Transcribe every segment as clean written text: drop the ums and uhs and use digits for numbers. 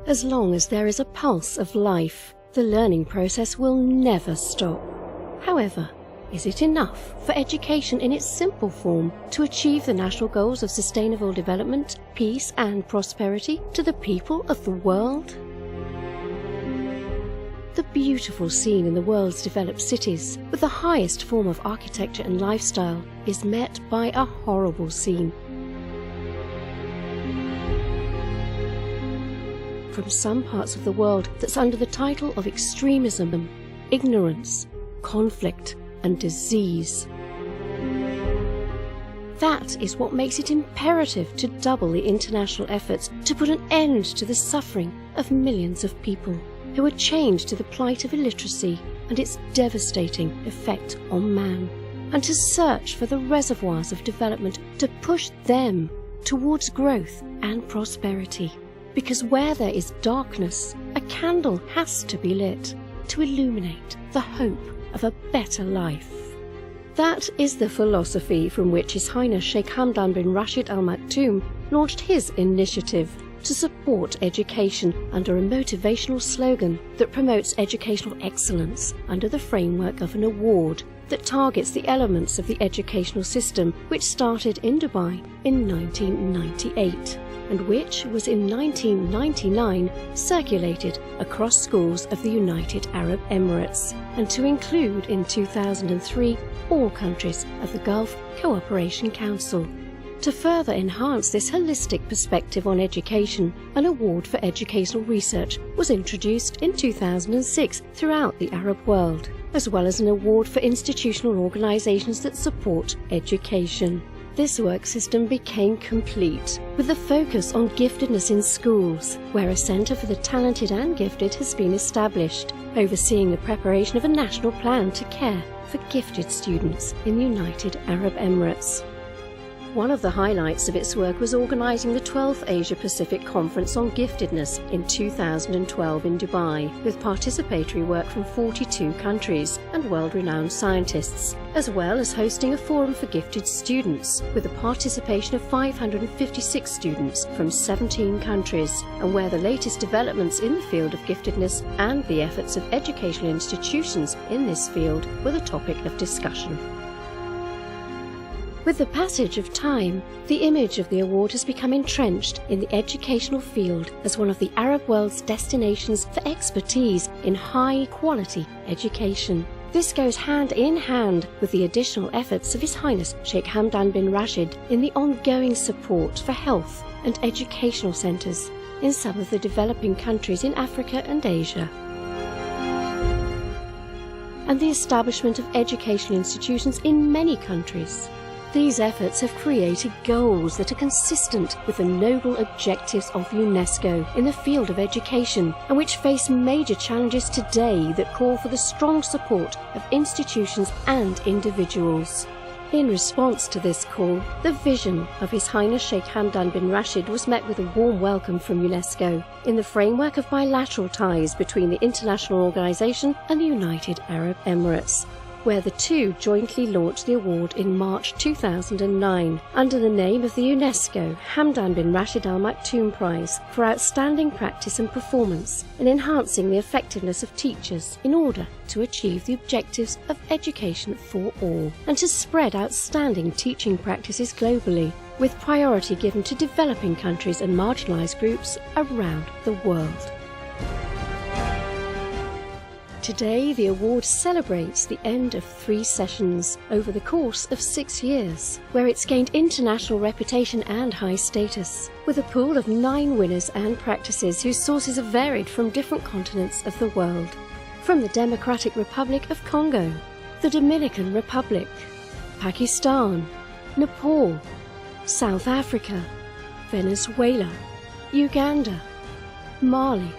As long as there is a pulse of life, the learning process will never stop. However, is it enough for education in its simple form to achieve the national goals of sustainable development, peace and prosperity to the people of the world? The beautiful scene in the world's developed cities, with the highest form of architecture and lifestyle, is met by a horrible scene. From some parts of the world that's under the title of extremism, ignorance, conflict and disease. That is what makes it imperative to double the international efforts to put an end to the suffering of millions of people who are chained to the plight of illiteracy and its devastating effect on man, and to search for the reservoirs of development to push them towards growth and prosperity. Because where there is darkness, a candle has to be lit to illuminate the hope of a better life. That is the philosophy from which His Highness Sheikh Hamdan bin Rashid Al-Maktoum launched his initiative to support education under a motivational slogan that promotes educational excellence under the framework of an award that targets the elements of the educational system which started in Dubai in 1998. And which was in 1999 circulated across schools of the United Arab Emirates, and to include in 2003 all countries of the Gulf Cooperation Council. To further enhance this holistic perspective on education, an award for educational research was introduced in 2006 throughout the Arab world, as well as an award for institutional organisations that support education. This work system became complete with the focus on giftedness in schools, where a centre for the talented and gifted has been established, overseeing the preparation of a national plan to care for gifted students in the United Arab Emirates. One of the highlights of its work was organising the 12th Asia-Pacific Conference on Giftedness in 2012 in Dubai, with participatory work from 42 countries and world-renowned scientists, as well as hosting a forum for gifted students, with the participation of 556 students from 17 countries, and where the latest developments in the field of giftedness and the efforts of educational institutions in this field were the topic of discussion. With the passage of time, the image of the award has become entrenched in the educational field as one of the Arab world's destinations for expertise in high-quality education. This goes hand in hand with the additional efforts of His Highness Sheikh Hamdan bin Rashid in the ongoing support for health and educational centres in some of the developing countries in Africa and Asia, and the establishment of educational institutions in many countries. These efforts have created goals that are consistent with the noble objectives of UNESCO in the field of education, and which face major challenges today that call for the strong support of institutions and individuals. In response to this call, the vision of His Highness Sheikh Hamdan bin Rashid was met with a warm welcome from UNESCO in the framework of bilateral ties between the international organisation and the United Arab Emirates, where the two jointly launched the award in March 2009 under the name of the UNESCO-Hamdan bin Rashid Al-Maktoum Prize for outstanding practice and performance in enhancing the effectiveness of teachers in order to achieve the objectives of education for all, and to spread outstanding teaching practices globally, with priority given to developing countries and marginalised groups around the world. Today, the award celebrates the end of 3 sessions over the course of 6 years, where it's gained international reputation and high status, with a pool of 9 winners and practices whose sources have varied from different continents of the world, from the Democratic Republic of Congo, the Dominican Republic, Pakistan, Nepal, South Africa, Venezuela, Uganda, Mali,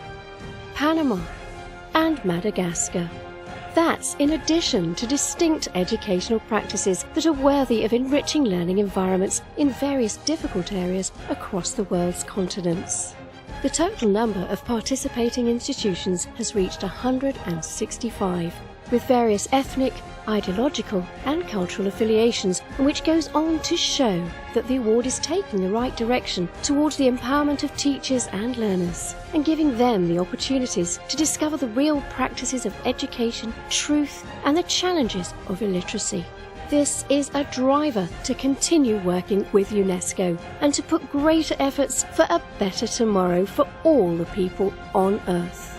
Panama, and Madagascar. That's in addition to distinct educational practices that are worthy of enriching learning environments in various difficult areas across the world's continents. The total number of participating institutions has reached 165, with various ethnic, ideological and cultural affiliations, and which goes on to show that the award is taking the right direction towards the empowerment of teachers and learners, and giving them the opportunities to discover the real practices of education, truth and the challenges of illiteracy. This is a driver to continue working with UNESCO and to put greater efforts for a better tomorrow for all the people on Earth.